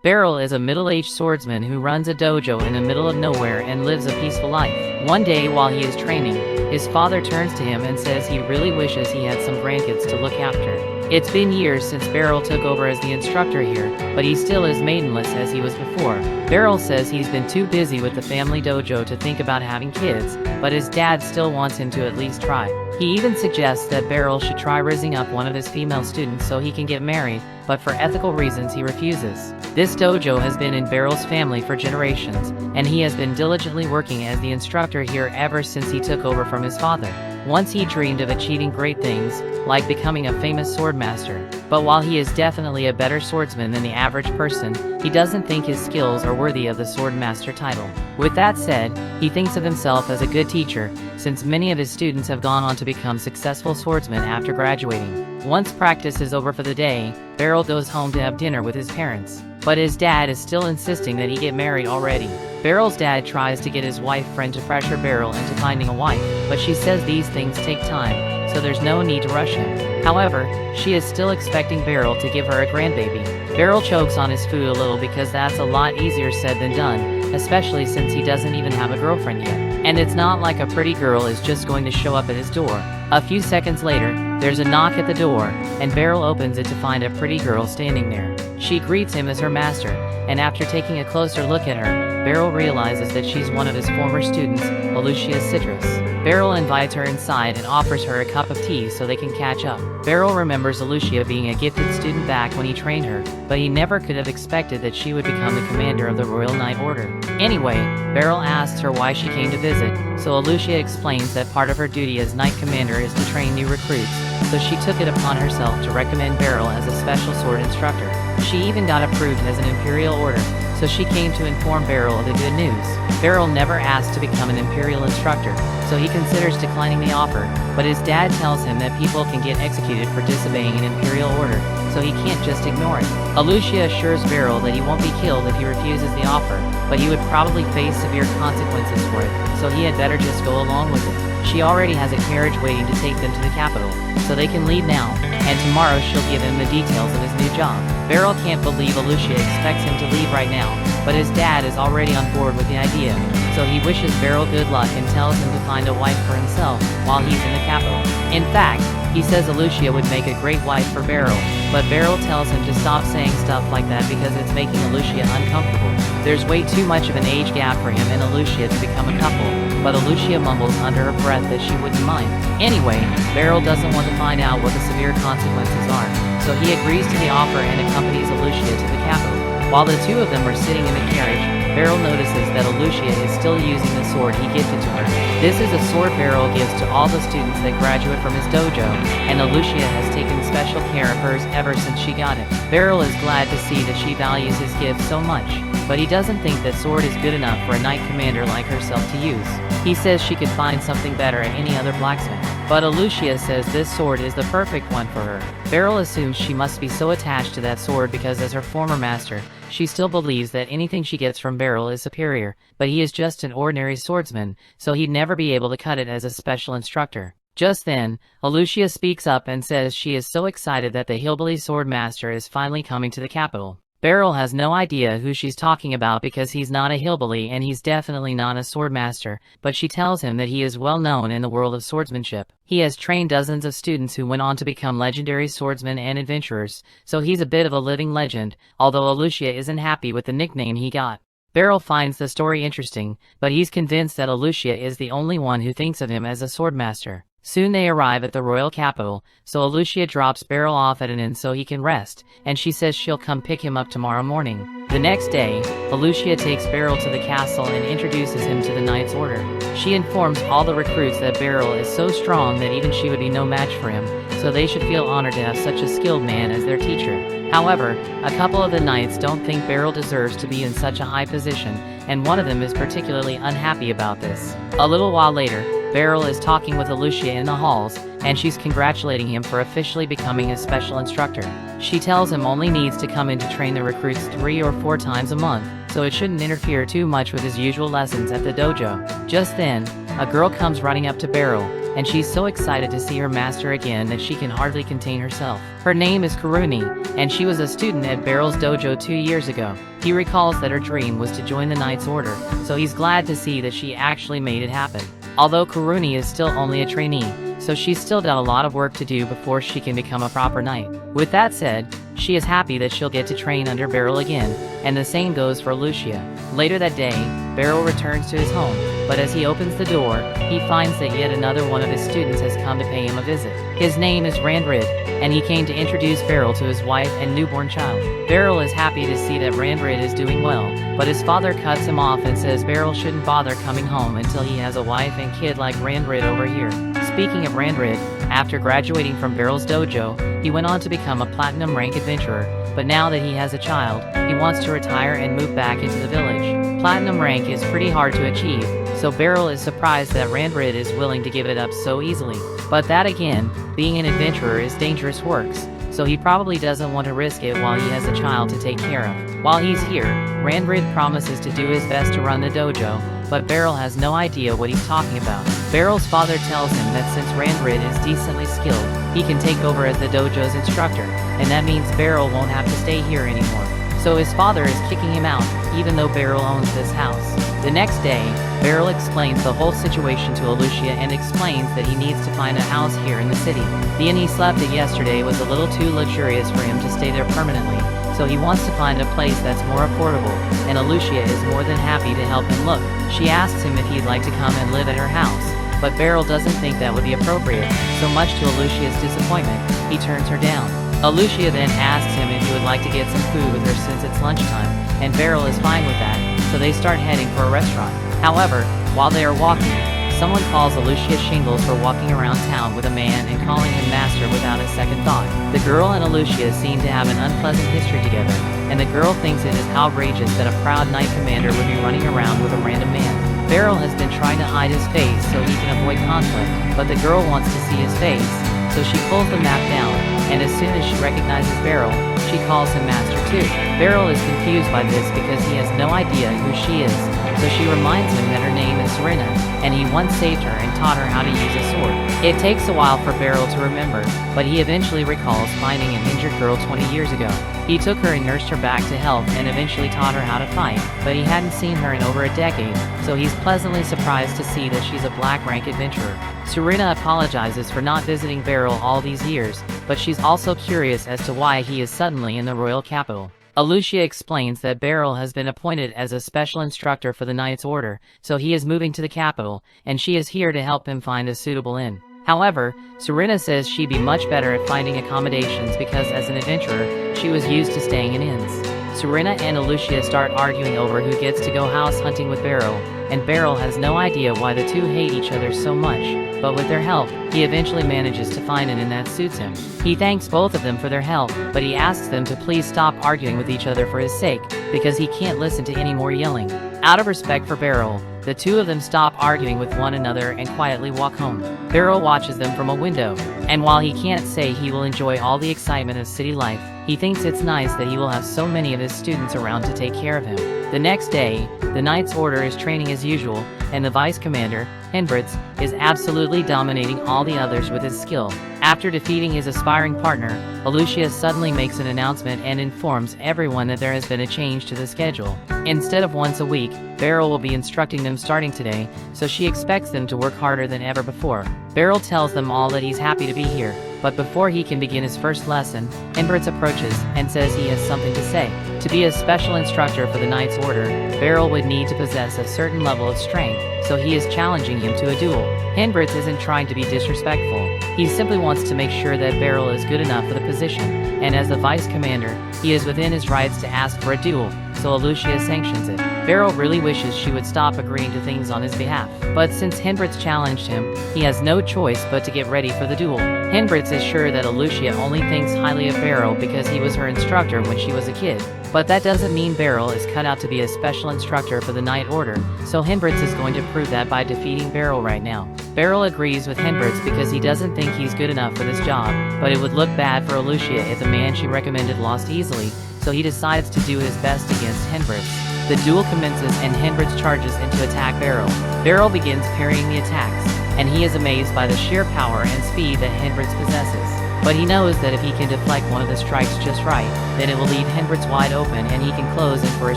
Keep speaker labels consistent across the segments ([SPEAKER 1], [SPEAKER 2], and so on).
[SPEAKER 1] Beryl is a middle-aged swordsman who runs a dojo in the middle of nowhere and lives a peaceful life. One day while he is training, his father turns to him and says he really wishes he had some grandkids to look after. It's been years since Beryl took over as the instructor here, but he still is maidenless as he was before. Beryl says he's been too busy with the family dojo to think about having kids, but his dad still wants him to at least try. He even suggests that Beryl should try raising up one of his female students so he can get married, but for ethical reasons he refuses. This dojo has been in Beryl's family for generations, and he has been diligently working as the instructor here ever since he took over from his father. Once he dreamed of achieving great things, like becoming a famous swordmaster. But while he is definitely a better swordsman than the average person, he doesn't think his skills are worthy of the swordmaster title. With that said, he thinks of himself as a good teacher, since many of his students have gone on to become successful swordsmen after graduating. Once practice is over for the day, Beryl goes home to have dinner with his parents. But his dad is still insisting that he get married already. Beryl's dad tries to get his wife friend to pressure Beryl into finding a wife, but she says these things take time, so there's no need to rush him. However, she is still expecting Beryl to give her a grandbaby. Beryl chokes on his food a little because that's a lot easier said than done, especially since he doesn't even have a girlfriend yet. And it's not like a pretty girl is just going to show up at his door. A few seconds later, there's a knock at the door, and Beryl opens it to find a pretty girl standing there. She greets him as her master, and after taking a closer look at her, Beryl realizes that she's one of his former students, Lucia Citrus. Beryl invites her inside and offers her a cup of tea so they can catch up. Beryl remembers Lucia being a gifted student back when he trained her, but he never could have expected that she would become the commander of the Royal Knight Order. Anyway, Beryl asks her why she came to visit, so Lucia explains that part of her duty as Knight Commander is to train new recruits, so she took it upon herself to recommend Beryl as a special sword instructor. She even got approved as an Imperial Order, so she came to inform Beryl of the good news. Beryl never asked to become an Imperial instructor, so he considers declining the offer, but his dad tells him that people can get executed for disobeying an Imperial order, so he can't just ignore it. Lucia assures Beryl that he won't be killed if he refuses the offer, but he would probably face severe consequences for it, so he had better just go along with it. She already has a carriage waiting to take them to the capital, so they can leave now, and tomorrow she'll give him the details of his new job. Beryl can't believe Lucia expects him to leave right now, but his dad is already on board with the idea, so he wishes Beryl good luck and tells him to find a wife for himself while he's in the capital. In fact, he says Lucia would make a great wife for Beryl, but Beryl tells him to stop saying stuff like that because it's making Lucia uncomfortable. There's way too much of an age gap for him and Lucia to become a couple, but Lucia mumbles under her breath that she wouldn't mind. Anyway, Beryl doesn't want to find out what the severe consequences are, so he agrees to the offer and accompanies Lucia to the capital. While the two of them are sitting in the carriage, Beryl notices that Lucia is still using the sword he gifted to her. This is a sword Beryl gives to all the students that graduate from his dojo, and Lucia has taken special care of hers ever since she got it. Beryl is glad to see that she values his gift so much, but he doesn't think that sword is good enough for a knight commander like herself to use. He says she could find something better at any other blacksmith, but Lucia says this sword is the perfect one for her. Beryl assumes she must be so attached to that sword because as her former master, she still believes that anything she gets from Beryl is superior, but he is just an ordinary swordsman, so he'd never be able to cut it as a special instructor. Just then, Lucia speaks up and says she is so excited that the hillbilly swordmaster is finally coming to the capital. Beryl has no idea who she's talking about because he's not a hillbilly and he's definitely not a swordmaster, but she tells him that he is well known in the world of swordsmanship. He has trained dozens of students who went on to become legendary swordsmen and adventurers, so he's a bit of a living legend, although Lucia isn't happy with the nickname he got. Beryl finds the story interesting, but he's convinced that Lucia is the only one who thinks of him as a swordmaster. Soon they arrive at the royal capital, so Lucia drops Beryl off at an inn so he can rest, and she says she'll come pick him up tomorrow morning. The next day, Lucia takes Beryl to the castle and introduces him to the Knight's Order. She informs all the recruits that Beryl is so strong that even she would be no match for him, so they should feel honored to have such a skilled man as their teacher. However, a couple of the knights don't think Beryl deserves to be in such a high position, and one of them is particularly unhappy about this. A little while later, Beryl is talking with Lucia in the halls, and she's congratulating him for officially becoming a special instructor. She tells him only needs to come in to train the recruits 3 or 4 times a month, so it shouldn't interfere too much with his usual lessons at the dojo. Just then, a girl comes running up to Beryl, and she's so excited to see her master again that she can hardly contain herself. Her name is Karuni, and she was a student at Beryl's dojo 2 years ago. He recalls that her dream was to join the Knight's Order, so he's glad to see that she actually made it happen. Although Karuni is still only a trainee, so she's still got a lot of work to do before she can become a proper knight. With that said, she is happy that she'll get to train under Beryl again, and the same goes for Lucia. Later that day, Beryl returns to his home, but as he opens the door, he finds that yet another one of his students has come to pay him a visit. His name is Randrid, and he came to introduce Beryl to his wife and newborn child. Beryl is happy to see that Randrid is doing well, but his father cuts him off and says Beryl shouldn't bother coming home until he has a wife and kid like Randrid over here. Speaking of Randrid, after graduating from Beryl's dojo, he went on to become a platinum rank adventurer, but now that he has a child, he wants to retire and move back into the village. Platinum rank is pretty hard to achieve, so Beryl is surprised that Randrid is willing to give it up so easily. But that again, being an adventurer is dangerous works, so he probably doesn't want to risk it while he has a child to take care of. While he's here, Randrid promises to do his best to run the dojo, but Beryl has no idea what he's talking about. Beryl's father tells him that since Randrid is decently skilled, he can take over as the dojo's instructor, and that means Beryl won't have to stay here anymore. So his father is kicking him out, even though Beryl owns this house. The next day, Beryl explains the whole situation to Lucia and explains that he needs to find a house here in the city. The inn he slept at yesterday was a little too luxurious for him to stay there permanently, so he wants to find a place that's more affordable, and Lucia is more than happy to help him look. She asks him if he'd like to come and live at her house, but Beryl doesn't think that would be appropriate, so much to Lucia's disappointment, he turns her down. Lucia then asks him if he would like to get some food with her since it's lunchtime, and Beryl is fine with that, so they start heading for a restaurant. However, while they are walking, someone calls Lucia shingles for walking around town with a man and calling him master without a second thought. The girl and Lucia seem to have an unpleasant history together, and the girl thinks it is outrageous that a proud knight commander would be running around with a random man. Beryl has been trying to hide his face so he can avoid conflict, but the girl wants to see his face, so she pulls the map down, and as soon as she recognizes Beryl, she calls him master too. Beryl is confused by this because he has no idea who she is, so she reminds him that her name is Serena, and he once saved her and taught her how to use a sword. It takes a while for Beryl to remember, but he eventually recalls finding an injured girl 20 years ago. He took her and nursed her back to health and eventually taught her how to fight, but he hadn't seen her in over a decade, so he's pleasantly surprised to see that she's a black rank adventurer. Serena apologizes for not visiting Beryl all these years, but she's also curious as to why he is suddenly in the royal capital. Lucia explains that Beryl has been appointed as a special instructor for the Knight's Order, so he is moving to the capital, and she is here to help him find a suitable inn. However, Serena says she'd be much better at finding accommodations because as an adventurer, she was used to staying in inns. Serena and Lucia start arguing over who gets to go house hunting with Beryl, and Beryl has no idea why the two hate each other so much, but with their help, he eventually manages to find an inn that suits him. He thanks both of them for their help, but he asks them to please stop arguing with each other for his sake, because he can't listen to any more yelling. Out of respect for Beryl, the two of them stop arguing with one another and quietly walk home. Beryl watches them from a window, and while he can't say he will enjoy all the excitement of city life, he thinks it's nice that he will have so many of his students around to take care of him. The next day, the Knight's Order is training as usual, and the Vice Commander, Hendritz, is absolutely dominating all the others with his skill. After defeating his aspiring partner, Lucia suddenly makes an announcement and informs everyone that there has been a change to the schedule. Instead of once a week, Beryl will be instructing them starting today, so she expects them to work harder than ever before. Beryl tells them all that he's happy to be here, but before he can begin his first lesson, Hendritz approaches and says he has something to say. To be a special instructor for the Knight's Order, Beryl would need to possess a certain level of strength, so he is challenging him to a duel. Hendritz isn't trying to be disrespectful, he simply wants to make sure that Beryl is good enough for the position, and as the Vice Commander, he is within his rights to ask for a duel, so Lucia sanctions it. Beryl really wishes she would stop agreeing to things on his behalf, but since Hendritz challenged him, he has no choice but to get ready for the duel. Hendritz is sure that Lucia only thinks highly of Beryl because he was her instructor when she was a kid, but that doesn't mean Beryl is cut out to be a special instructor for the Knight Order, so Hendritz is going to prove that by defeating Beryl right now. Beryl agrees with Hendritz because he doesn't think he's good enough for this job, but it would look bad for Lucia if the man she recommended lost easily, so he decides to do his best against Hendritz. The duel commences and Hendritz charges in to attack Beryl. Beryl begins parrying the attacks, and he is amazed by the sheer power and speed that Hendrix possesses. But he knows that if he can deflect one of the strikes just right, then it will leave Hendrix wide open and he can close in for a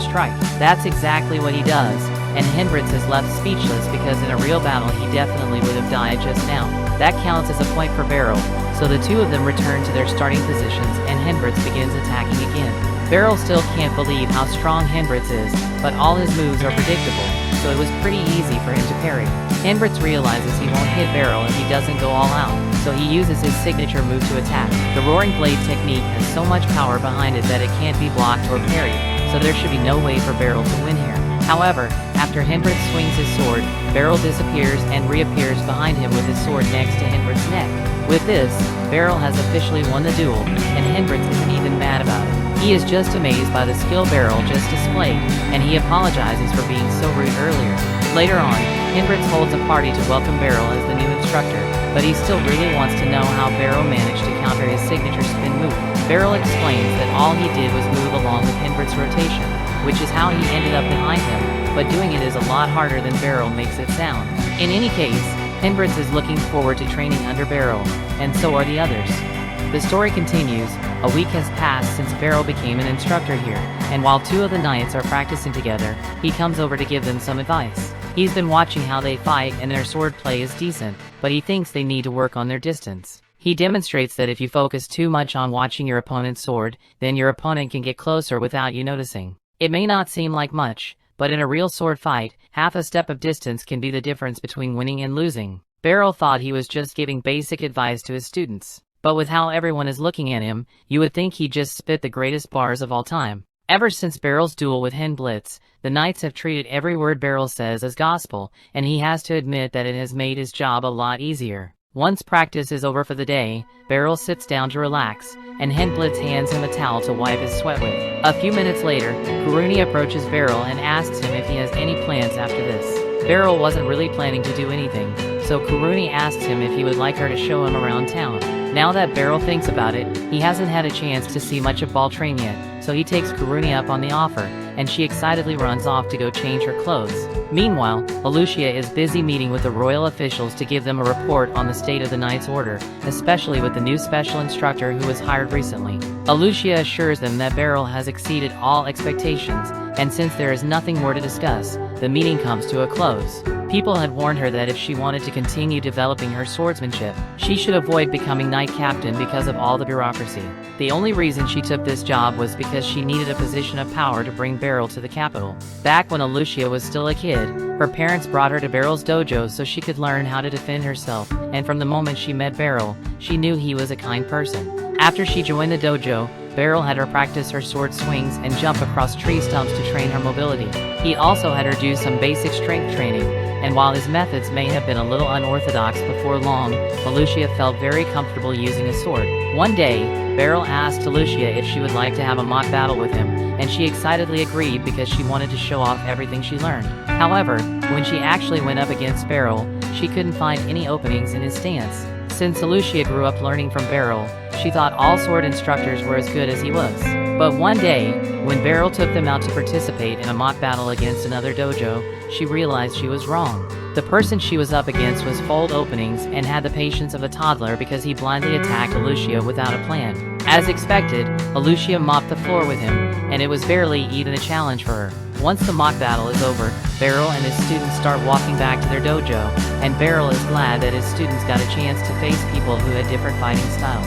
[SPEAKER 1] strike. That's exactly what he does, and Hendrix is left speechless because in a real battle he definitely would have died just now. That counts as a point for Beryl, so the two of them return to their starting positions and Hendrix begins attacking again. Beryl still can't believe how strong Hendrix is, but all his moves are predictable, so it was pretty easy for him to parry. Hendrix realizes he won't hit Beryl if he doesn't go all out, so he uses his signature move to attack. The Roaring Blade technique has so much power behind it that it can't be blocked or parried, so there should be no way for Beryl to win here. However, after Hendrix swings his sword, Beryl disappears and reappears behind him with his sword next to Hendrix's neck. With this, Beryl has officially won the duel, and Hendrix isn't even mad about it. He is just amazed by the skill Beryl just displayed, and he apologizes for being so rude earlier. Later on, Hendrix holds a party to welcome Beryl as the new instructor, but he still really wants to know how Beryl managed to counter his signature spin move. Beryl explains that all he did was move along with Hendrix's rotation, which is how he ended up behind him, but doing it is a lot harder than Beryl makes it sound. In any case, Hendrix is looking forward to training under Beryl, and so are the others. The story continues. A week has passed since Beryl became an instructor here, and while two of the knights are practicing together, he comes over to give them some advice. He's been watching how they fight and their sword play is decent, but he thinks they need to work on their distance. He demonstrates that if you focus too much on watching your opponent's sword, then your opponent can get closer without you noticing. It may not seem like much, but in a real sword fight, half a step of distance can be the difference between winning and losing. Beryl thought he was just giving basic advice to his students. But with how everyone is looking at him, you would think he just spit the greatest bars of all time. Ever since Beryl's duel with Hendrix, the knights have treated every word Beryl says as gospel, and he has to admit that it has made his job a lot easier. Once practice is over for the day, Beryl sits down to relax, and Hendrix hands him a towel to wipe his sweat with. A few minutes later, Kuruni approaches Beryl and asks him if he has any plans after this. Beryl wasn't really planning to do anything, so Kuruni asks him if he would like her to show him around town. Now that Beryl thinks about it, he hasn't had a chance to see much of Baltrain yet, so he takes Kuruni up on the offer, and she excitedly runs off to go change her clothes. Meanwhile, Alucia is busy meeting with the royal officials to give them a report on the state of the Knight's Order, especially with the new special instructor who was hired recently. Alucia assures them that Beryl has exceeded all expectations, and since there is nothing more to discuss, the meeting comes to a close. People had warned her that if she wanted to continue developing her swordsmanship, she should avoid becoming knight captain because of all the bureaucracy. The only reason she took this job was because she needed a position of power to bring Beryl to the capital. Back when Alucia was still a kid, her parents brought her to Beryl's dojo so she could learn how to defend herself, and from the moment she met Beryl, she knew he was a kind person. After she joined the dojo, Beryl had her practice her sword swings and jump across tree stumps to train her mobility. He also had her do some basic strength training, and while his methods may have been a little unorthodox before long, Alucia felt very comfortable using a sword. One day, Beryl asked Alucia if she would like to have a mock battle with him, and she excitedly agreed because she wanted to show off everything she learned. However, when she actually went up against Beryl, she couldn't find any openings in his stance. Since Alucia grew up learning from Beryl, she thought all sword instructors were as good as he was. But one day, when Beryl took them out to participate in a mock battle against another dojo, she realized she was wrong. The person she was up against was full of openings and had the patience of a toddler because he blindly attacked Alucia without a plan. As expected, Alucia mopped the floor with him, and it was barely even a challenge for her. Once the mock battle is over, Beryl and his students start walking back to their dojo, and Beryl is glad that his students got a chance to face people who had different fighting styles.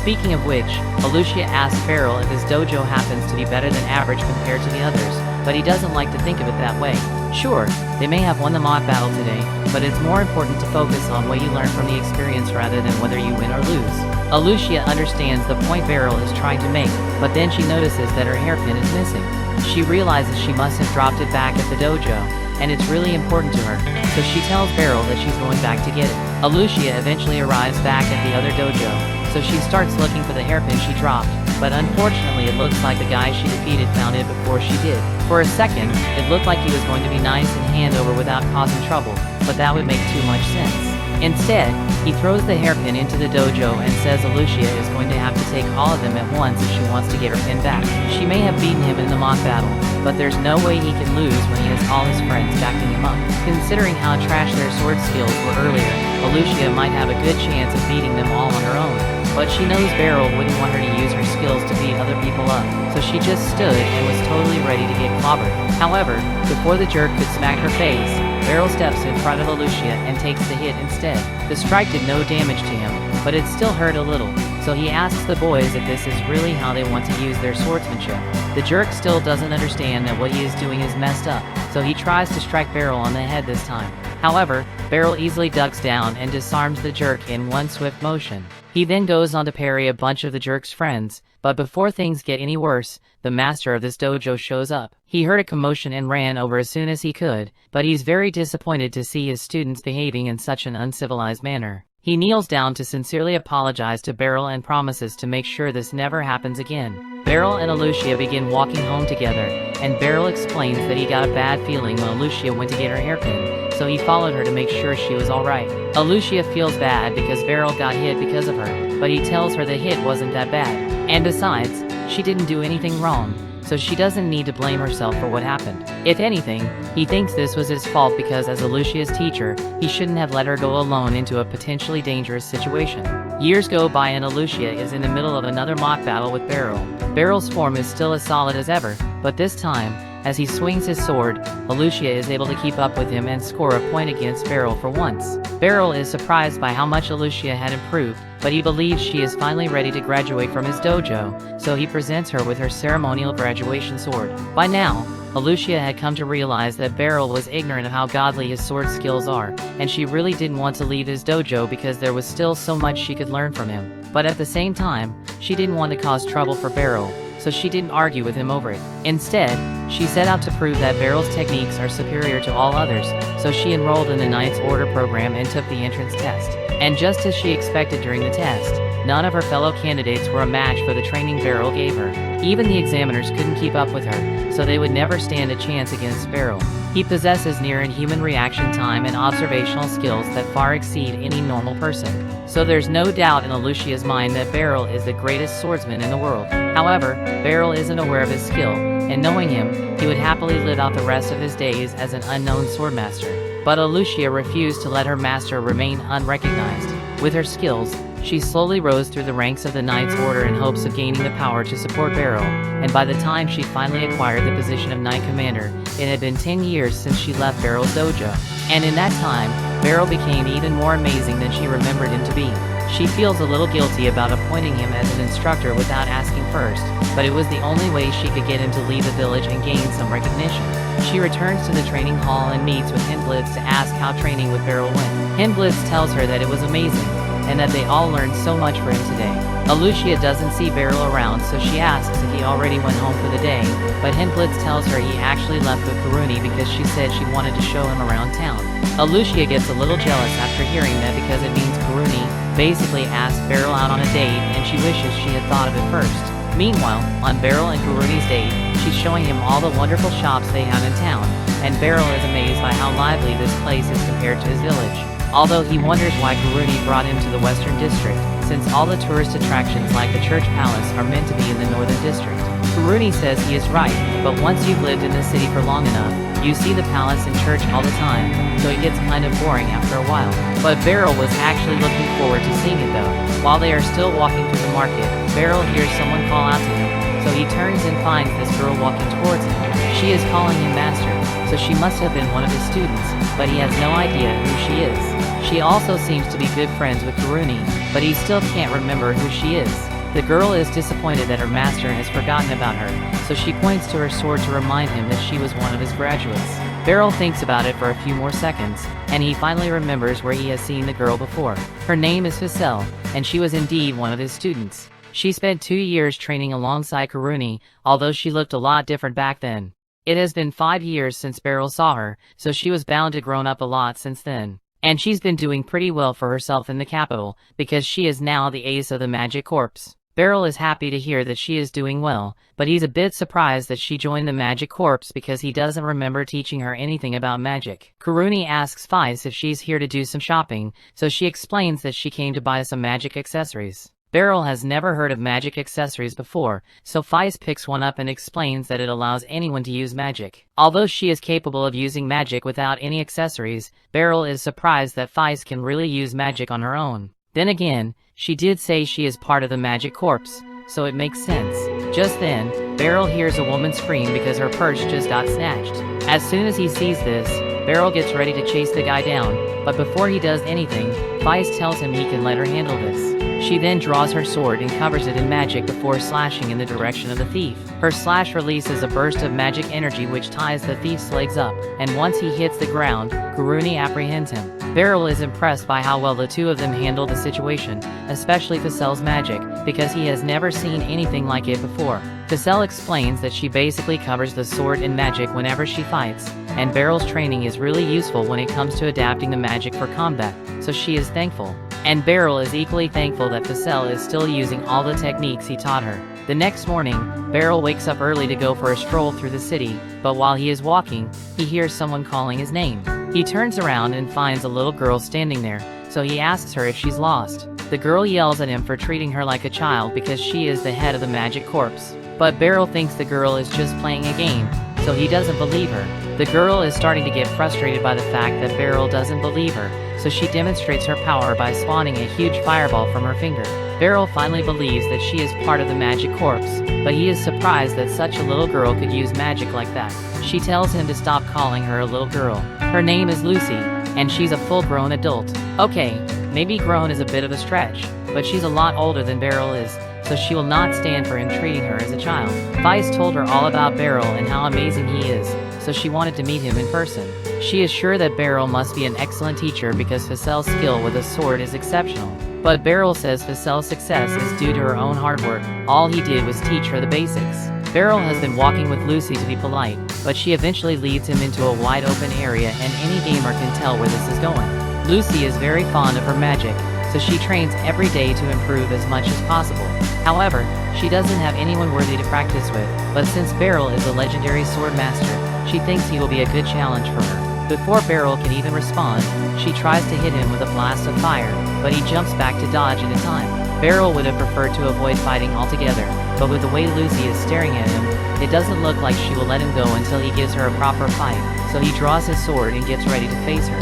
[SPEAKER 1] Speaking of which, Alucia asks Beryl if his dojo happens to be better than average compared to the others, but he doesn't like to think of it that way. Sure, they may have won the mock battle today, but it's more important to focus on what you learn from the experience rather than whether you win or lose. Alucia understands the point Beryl is trying to make, but then she notices that her hairpin is missing. She realizes she must have dropped it back at the dojo, and it's really important to her, so she tells Beryl that she's going back to get it. Alucia eventually arrives back at the other dojo, so she starts looking for the hairpin she dropped, but unfortunately it looks like the guy she defeated found it before she did. For a second, it looked like he was going to be nice and hand over without causing trouble, but that would make too much sense. Instead, he throws the hairpin into the dojo and says Alucia is going to have to take all of them at once if she wants to get her pin back. She may have beaten him in the mock battle, but there's no way he can lose when he has all his friends backing him up. Considering how trash their sword skills were earlier, Alicia might have a good chance of beating them all on her own. But she knows Beryl wouldn't want her to use her skills to beat other people up, so she just stood and was totally ready to get clobbered. However, before the jerk could smack her face, Beryl steps in front of Alicia and takes the hit instead. The strike did no damage to him, but it still hurt a little, so he asks the boys if this is really how they want to use their swordsmanship. The jerk still doesn't understand that what he is doing is messed up, so he tries to strike Beryl on the head this time. However, Beryl easily ducks down and disarms the jerk in one swift motion. He then goes on to parry a bunch of the jerk's friends, but before things get any worse, the master of this dojo shows up. He heard a commotion and ran over as soon as he could, but he's very disappointed to see his students behaving in such an uncivilized manner. He kneels down to sincerely apologize to Beryl and promises to make sure this never happens again. Beryl and Alicia begin walking home together, and Beryl explains that he got a bad feeling when Alicia went to get her hairpin, so he followed her to make sure she was alright. Alicia feels bad because Beryl got hit because of her, but he tells her the hit wasn't that bad. And besides, she didn't do anything wrong, so she doesn't need to blame herself for what happened. If anything, he thinks this was his fault because as Alicia's teacher, he shouldn't have let her go alone into a potentially dangerous situation. Years go by and Alicia is in the middle of another mock battle with Beryl. Beryl's form is still as solid as ever, but this time, as he swings his sword, Alicia is able to keep up with him and score a point against Beryl for once. Beryl is surprised by how much Alicia had improved, but he believes she is finally ready to graduate from his dojo, so he presents her with her ceremonial graduation sword. By now, Alicia had come to realize that Beryl was ignorant of how godly his sword skills are, and she really didn't want to leave his dojo because there was still so much she could learn from him. But at the same time, she didn't want to cause trouble for Beryl, so she didn't argue with him over it. Instead, she set out to prove that Beryl's techniques are superior to all others, so she enrolled in the Knight's Order program and took the entrance test. And just as she expected during the test, none of her fellow candidates were a match for the training Beryl gave her. Even the examiners couldn't keep up with her, so they would never stand a chance against Beryl. He possesses near-inhuman reaction time and observational skills that far exceed any normal person. So there's no doubt in Alicia's mind that Beryl is the greatest swordsman in the world. However, Beryl isn't aware of his skill, and knowing him, he would happily live out the rest of his days as an unknown swordmaster. But Alicia refused to let her master remain unrecognized. With her skills, she slowly rose through the ranks of the Knight's Order in hopes of gaining the power to support Beryl, and by the time she finally acquired the position of Knight Commander, it had been 10 years since she left Beryl's dojo. And in that time, Beryl became even more amazing than she remembered him to be. She feels a little guilty about appointing him as an instructor without asking first, but it was the only way she could get him to leave the village and gain some recognition. She returns to the training hall and meets with Hindblitz to ask how training with Beryl went. Hindblitz tells her that it was amazing, and that they all learned so much from him today. Alicia doesn't see Beryl around, so she asks if he already went home for the day, but Hindblitz tells her he actually left with Karuni because she said she wanted to show him around town. Alicia gets a little jealous after hearing that because it means Karuni basically asked Beryl out on a date and she wishes she had thought of it first. Meanwhile, on Beryl and Karuni's date, she's showing him all the wonderful shops they have in town, and Beryl is amazed by how lively this place is compared to his village. Although he wonders why Karuni brought him to the Western District, since all the tourist attractions like the Church Palace are meant to be in the Northern District. Karuni says he is right, but once you've lived in the city for long enough, you see the palace and church all the time, so it gets kind of boring after a while. But Beryl was actually looking forward to seeing it though. While they are still walking through the market, Beryl hears someone call out to him, so he turns and finds this girl walking towards him. She is calling him master, so she must have been one of his students, but he has no idea who she is. She also seems to be good friends with Karuni, but he still can't remember who she is. The girl is disappointed that her master has forgotten about her, so she points to her sword to remind him that she was one of his graduates. Beryl thinks about it for a few more seconds, and he finally remembers where he has seen the girl before. Her name is Ficelle, and she was indeed one of his students. She spent 2 years training alongside Karuni, although she looked a lot different back then. It has been 5 years since Beryl saw her, so she was bound to grown up a lot since then. And she's been doing pretty well for herself in the capital, because she is now the ace of the Magic Corps. Beryl is happy to hear that she is doing well, but he's a bit surprised that she joined the Magic Corps because he doesn't remember teaching her anything about magic. Karuni asks Feis if she's here to do some shopping, so she explains that she came to buy some magic accessories. Beryl has never heard of magic accessories before, so Feist picks one up and explains that it allows anyone to use magic. Although she is capable of using magic without any accessories, Beryl is surprised that Feist can really use magic on her own. Then again, she did say she is part of the magic corps, so it makes sense. Just then, Beryl hears a woman scream because her purse just got snatched. As soon as he sees this, Beryl gets ready to chase the guy down, but before he does anything, Feist tells him he can let her handle this. She then draws her sword and covers it in magic before slashing in the direction of the thief. Her slash releases a burst of magic energy which ties the thief's legs up, and once he hits the ground, Guruni apprehends him. Beryl is impressed by how well the two of them handle the situation, especially Facel's magic, because he has never seen anything like it before. Facel explains that she basically covers the sword in magic whenever she fights, and Beryl's training is really useful when it comes to adapting the magic for combat, so she is thankful. And Beryl is equally thankful that Facel is still using all the techniques he taught her. The next morning, Beryl wakes up early to go for a stroll through the city, but while he is walking, he hears someone calling his name. He turns around and finds a little girl standing there, so he asks her if she's lost. The girl yells at him for treating her like a child because she is the head of the magic corps. But Beryl thinks the girl is just playing a game, so he doesn't believe her. The girl is starting to get frustrated by the fact that Beryl doesn't believe her, so she demonstrates her power by spawning a huge fireball from her finger. Beryl finally believes that she is part of the magic corps, but he is surprised that such a little girl could use magic like that. She tells him to stop calling her a little girl. Her name is Lucy, and she's a full-grown adult. Okay, maybe grown is a bit of a stretch, but she's a lot older than Beryl is, so she will not stand for him treating her as a child. Feist told her all about Beryl and how amazing he is, so she wanted to meet him in person. She is sure that Beryl must be an excellent teacher because Facel's skill with a sword is exceptional. But Beryl says Facel's success is due to her own hard work. All he did was teach her the basics. Beryl has been walking with Lucy to be polite, but she eventually leads him into a wide open area and any gamer can tell where this is going. Lucy is very fond of her magic, so she trains every day to improve as much as possible. However, she doesn't have anyone worthy to practice with, but since Beryl is a legendary Swordmaster, she thinks he will be a good challenge for her. Before Beryl can even respond, she tries to hit him with a blast of fire, but he jumps back to dodge in time. Beryl would have preferred to avoid fighting altogether, but with the way Lucy is staring at him, it doesn't look like she will let him go until he gives her a proper fight, so he draws his sword and gets ready to face her.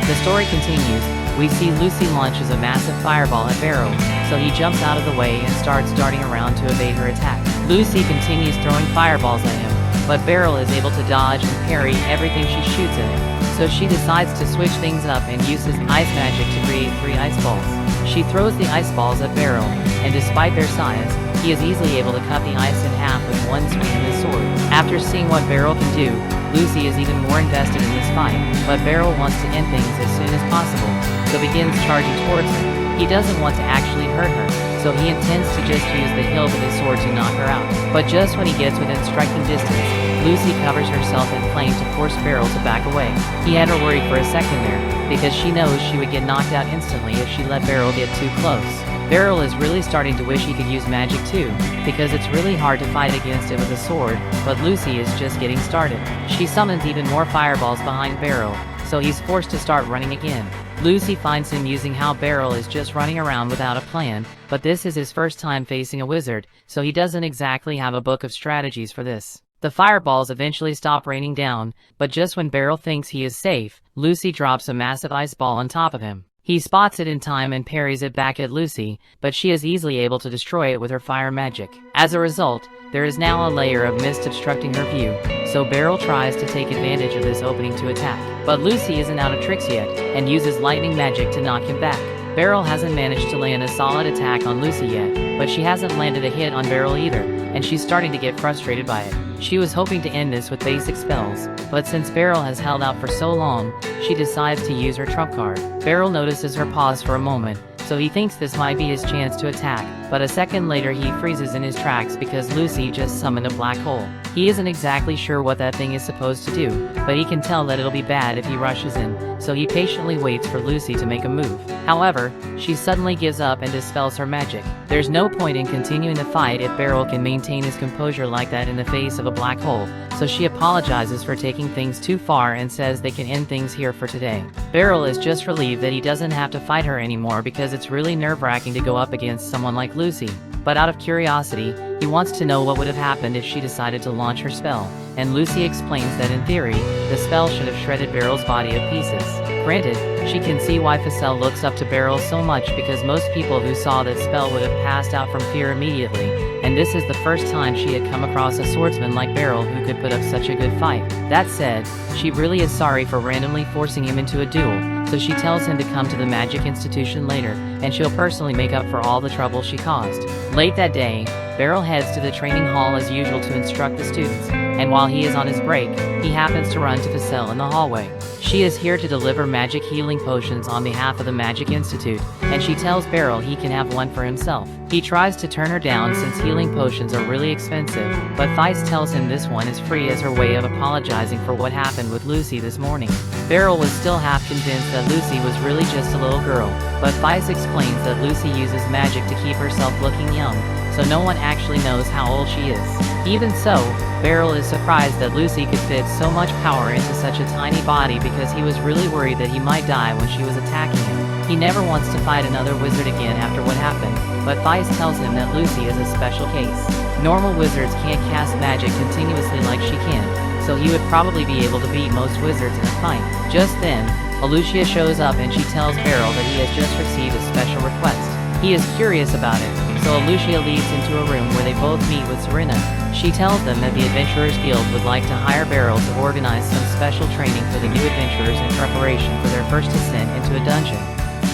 [SPEAKER 1] The story continues. We see Lucy launches a massive fireball at Beryl, so he jumps out of the way and starts darting around to evade her attack. Lucy continues throwing fireballs at him, but Beryl is able to dodge and parry everything she shoots at him, so she decides to switch things up and uses ice magic to create 3 ice balls. She throws the ice balls at Beryl, and despite their size, he is easily able to cut the ice in half with one swing of his sword. After seeing what Beryl can do, Lucy is even more invested in this fight, but Beryl wants to end things as soon as possible, so begins charging towards her. He doesn't want to actually hurt her, so he intends to just use the hilt of his sword to knock her out. But just when he gets within striking distance, Lucy covers herself in flame to force Beryl to back away. He had her worried for a second there, because she knows she would get knocked out instantly if she let Beryl get too close. Beryl is really starting to wish he could use magic too, because it's really hard to fight against it with a sword, but Lucy is just getting started. She summons even more fireballs behind Beryl, so he's forced to start running again. Lucy finds him using how Beryl is just running around without a plan, but this is his first time facing a wizard, so he doesn't exactly have a book of strategies for this. The fireballs eventually stop raining down, but just when Beryl thinks he is safe, Lucy drops a massive ice ball on top of him. He spots it in time and parries it back at Lucy, but she is easily able to destroy it with her fire magic. As a result, there is now a layer of mist obstructing her view, so Beryl tries to take advantage of this opening to attack. But Lucy isn't out of tricks yet, and uses lightning magic to knock him back. Beryl hasn't managed to land a solid attack on Lucy yet, but she hasn't landed a hit on Beryl either, and she's starting to get frustrated by it. She was hoping to end this with basic spells, but since Beryl has held out for so long, she decides to use her trump card. Beryl notices her pause for a moment, so he thinks this might be his chance to attack, but a second later he freezes in his tracks because Lucy just summoned a black hole. He isn't exactly sure what that thing is supposed to do, but he can tell that it'll be bad if he rushes in, so he patiently waits for Lucy to make a move. However, she suddenly gives up and dispels her magic. There's no point in continuing the fight if Beryl can maintain his composure like that in the face of a black hole, so she apologizes for taking things too far and says they can end things here for today. Beryl is just relieved that he doesn't have to fight her anymore because it's really nerve-wracking to go up against someone like Lucy. But out of curiosity, he wants to know what would have happened if she decided to launch her spell, and Lucy explains that in theory, the spell should have shredded Beryl's body to pieces. Granted, she can see why Ficelle looks up to Beryl so much because most people who saw that spell would have passed out from fear immediately, and this is the first time she had come across a swordsman like Beryl who could put up such a good fight. That said, she really is sorry for randomly forcing him into a duel, so she tells him to come to the Magic Institution later, and she'll personally make up for all the trouble she caused. Late that day, Beryl heads to the training hall as usual to instruct the students, and while he is on his break, he happens to run to Ficelle in the hallway. She is here to deliver magic healing potions on behalf of the Magic Institute, and she tells Beryl he can have one for himself. He tries to turn her down since healing potions are really expensive, but Feist tells him this one is free as her way of apologizing for what happened with Lucy this morning. Beryl was still half convinced that Lucy was really just a little girl, but Feist explains that Lucy uses magic to keep herself looking young, so no one actually knows how old she is. Even so, Beryl is surprised that Lucy could fit so much power into such a tiny body because he was really worried that he might die when she was attacking him. He never wants to fight another wizard again after what happened, but Feist tells him that Lucy is a special case. Normal wizards can't cast magic continuously like she can, so he would probably be able to beat most wizards in a fight. Just then, Alucia shows up and she tells Beryl that he has just received a special request. He is curious about it, so Alucia leads into a room where they both meet with Serena. She tells them that the Adventurers Guild would like to hire Beryl to organize some special training for the new adventurers in preparation for their first descent into a dungeon.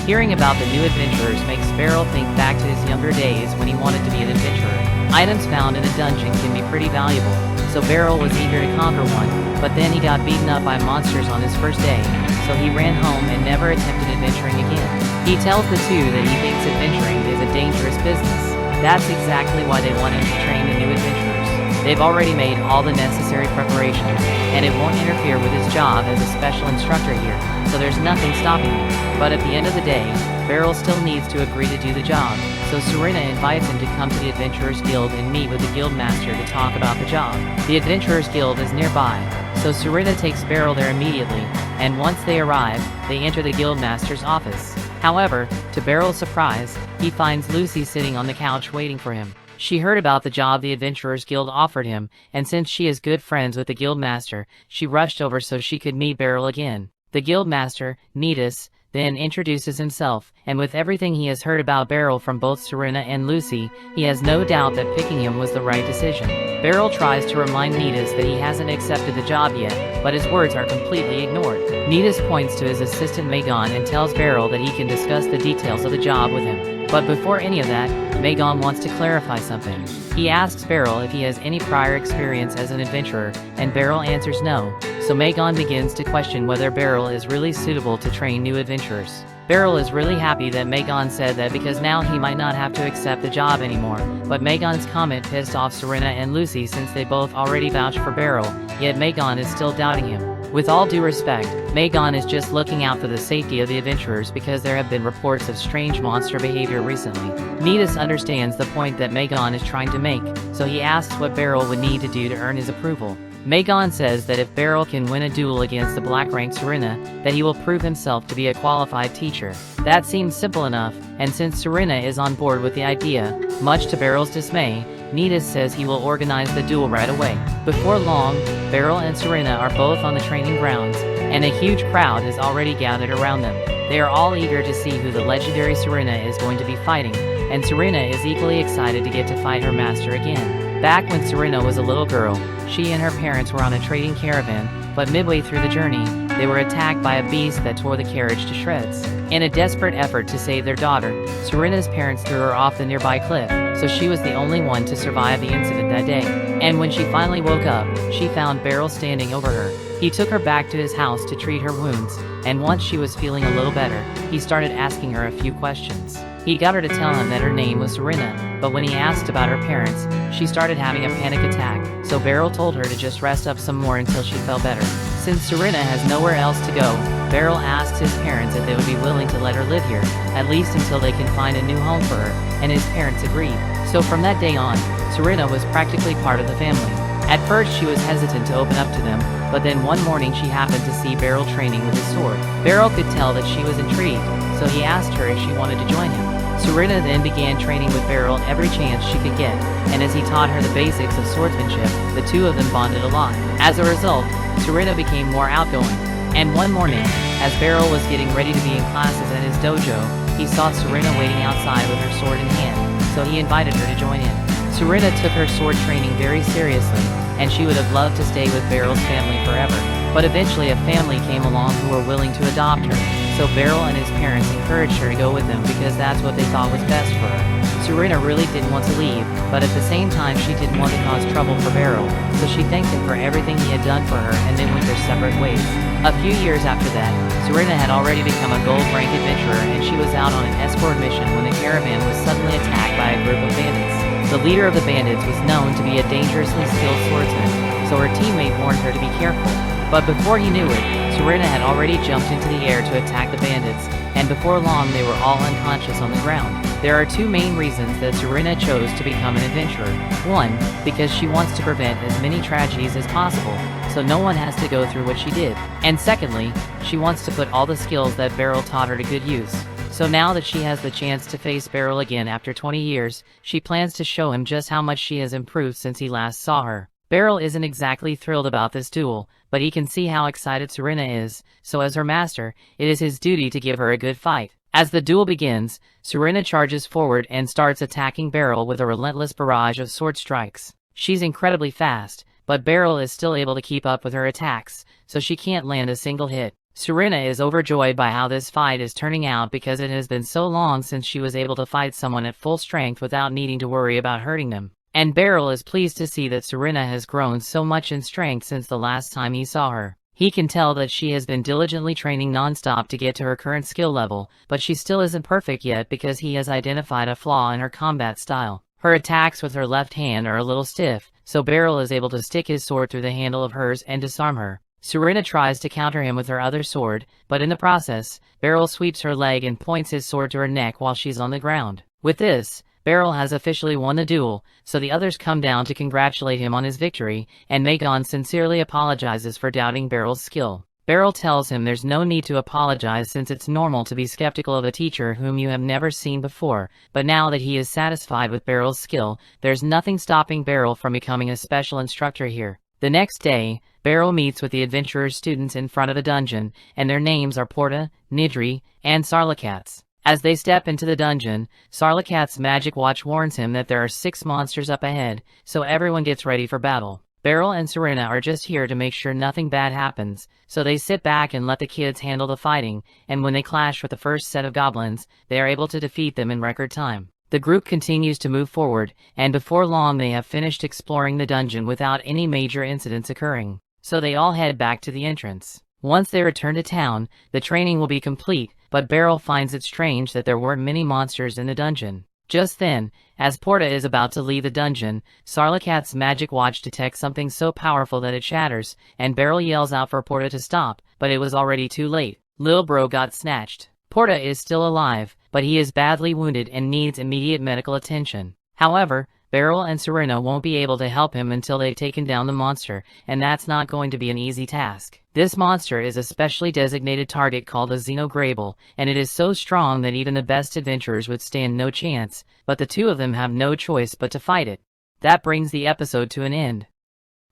[SPEAKER 1] Hearing about the new adventurers makes Beryl think back to his younger days when he wanted to be an adventurer. Items found in a dungeon can be pretty valuable, so Beryl was eager to conquer one, but then he got beaten up by monsters on his first day, so he ran home and never attempted adventuring again. He tells the two that he thinks adventuring is a dangerous business. That's exactly why they want him to train the new adventurers. They've already made all the necessary preparations, and it won't interfere with his job as a special instructor here, so there's nothing stopping him. But at the end of the day, Beryl still needs to agree to do the job, so Serena invites him to come to the Adventurers Guild and meet with the Guildmaster to talk about the job. The Adventurers Guild is nearby, so Serena takes Beryl there immediately, and once they arrive, they enter the Guildmaster's office. However, to Beryl's surprise, he finds Lucy sitting on the couch waiting for him. She heard about the job the Adventurers Guild offered him, and since she is good friends with the Guildmaster, she rushed over so she could meet Beryl again. The Guildmaster, Nidus, then introduces himself, and with everything he has heard about Beryl from both Serena and Lucy, he has no doubt that picking him was the right decision. Beryl tries to remind Nidus that he hasn't accepted the job yet, but his words are completely ignored. Nidus points to his assistant Megan and tells Beryl that he can discuss the details of the job with him. But before any of that, Megan wants to clarify something. He asks Beryl if he has any prior experience as an adventurer, and Beryl answers no, so Megan begins to question whether Beryl is really suitable to train new adventurers. Beryl is really happy that Megan said that because now he might not have to accept the job anymore, but Megan's comment pissed off Serena and Lucy since they both already vouched for Beryl, yet Megan is still doubting him. With all due respect, Megan is just looking out for the safety of the adventurers because there have been reports of strange monster behavior recently. Nidus understands the point that Megan is trying to make, so he asks what Beryl would need to do to earn his approval. Megan says that if Beryl can win a duel against the black-ranked Serena, that he will prove himself to be a qualified teacher. That seems simple enough, and since Serena is on board with the idea, much to Beryl's dismay, Nidus says he will organize the duel right away. Before long, Beryl and Serena are both on the training grounds, and a huge crowd has already gathered around them. They are all eager to see who the legendary Serena is going to be fighting, and Serena is equally excited to get to fight her master again. Back when Serena was a little girl, she and her parents were on a trading caravan, but midway through the journey, they were attacked by a beast that tore the carriage to shreds. In a desperate effort to save their daughter, Serena's parents threw her off the nearby cliff, so she was the only one to survive the incident that day. And when she finally woke up, she found Beryl standing over her. He took her back to his house to treat her wounds, and once she was feeling a little better, he started asking her a few questions. He got her to tell him that her name was Serena, but when he asked about her parents, she started having a panic attack, so Beryl told her to just rest up some more until she felt better. Since Serena has nowhere else to go, Beryl asked his parents if they would be willing to let her live here, at least until they can find a new home for her, and his parents agreed. So from that day on, Serena was practically part of the family. At first she was hesitant to open up to them, but then one morning she happened to see Beryl training with his sword. Beryl could tell that she was intrigued, so he asked her if she wanted to join him. Serena then began training with Beryl every chance she could get, and as he taught her the basics of swordsmanship, the two of them bonded a lot. As a result, Serena became more outgoing, and one morning, as Beryl was getting ready to be in classes at his dojo, he saw Serena waiting outside with her sword in hand, so he invited her to join in. Serena took her sword training very seriously, and she would have loved to stay with Beryl's family forever, but eventually a family came along who were willing to adopt her, so Beryl and his parents encouraged her to go with them because that's what they thought was best for her. Serena really didn't want to leave, but at the same time she didn't want to cause trouble for Beryl, so she thanked him for everything he had done for her and then went their separate ways. A few years after that, Serena had already become a gold-rank adventurer and she was out on an escort mission when the caravan was suddenly attacked by a group of bandits. The leader of the bandits was known to be a dangerously skilled swordsman, so her teammate warned her to be careful. But before he knew it, Serena had already jumped into the air to attack the bandits, and before long they were all unconscious on the ground. There are two main reasons that Serena chose to become an adventurer. One, because she wants to prevent as many tragedies as possible, so no one has to go through what she did. And secondly, she wants to put all the skills that Beryl taught her to good use. So now that she has the chance to face Beryl again after 20 years, she plans to show him just how much she has improved since he last saw her. Beryl isn't exactly thrilled about this duel, but he can see how excited Serena is, so as her master, it is his duty to give her a good fight. As the duel begins, Serena charges forward and starts attacking Beryl with a relentless barrage of sword strikes. She's incredibly fast, but Beryl is still able to keep up with her attacks, so she can't land a single hit. Serena is overjoyed by how this fight is turning out because it has been so long since she was able to fight someone at full strength without needing to worry about hurting them. And Beryl is pleased to see that Serena has grown so much in strength since the last time he saw her. He can tell that she has been diligently training non-stop to get to her current skill level, but she still isn't perfect yet because he has identified a flaw in her combat style. Her attacks with her left hand are a little stiff, so Beryl is able to stick his sword through the handle of hers and disarm her. Serena tries to counter him with her other sword, but in the process, Beryl sweeps her leg and points his sword to her neck while she's on the ground. With this, Beryl has officially won the duel, so the others come down to congratulate him on his victory, and Megan sincerely apologizes for doubting Beryl's skill. Beryl tells him there's no need to apologize since it's normal to be skeptical of a teacher whom you have never seen before, but now that he is satisfied with Beryl's skill, there's nothing stopping Beryl from becoming a special instructor here. The next day, Beryl meets with the adventurer's students in front of the dungeon, and their names are Porta, Nidri, and Sarlacats. As they step into the dungeon, Sarlacat's magic watch warns him that there are 6 monsters up ahead, so everyone gets ready for battle. Beryl and Serena are just here to make sure nothing bad happens, so they sit back and let the kids handle the fighting, and when they clash with the first set of goblins, they are able to defeat them in record time. The group continues to move forward, and before long they have finished exploring the dungeon without any major incidents occurring, so they all head back to the entrance. Once they return to town, the training will be complete, but Beryl finds it strange that there weren't many monsters in the dungeon. Just then, as Porta is about to leave the dungeon, Sarlacat's magic watch detects something so powerful that it shatters, and Beryl yells out for Porta to stop, but it was already too late. Lil Bro got snatched. Porta is still alive, but he is badly wounded and needs immediate medical attention. However, Beryl and Serena won't be able to help him until they've taken down the monster, and that's not going to be an easy task. This monster is a specially designated target called a Xenograble, and it is so strong that even the best adventurers would stand no chance, but the two of them have no choice but to fight it. That brings the episode to an end.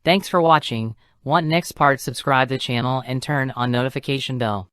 [SPEAKER 1] Thanks for watching. Want next part? Subscribe the channel and turn on notification bell.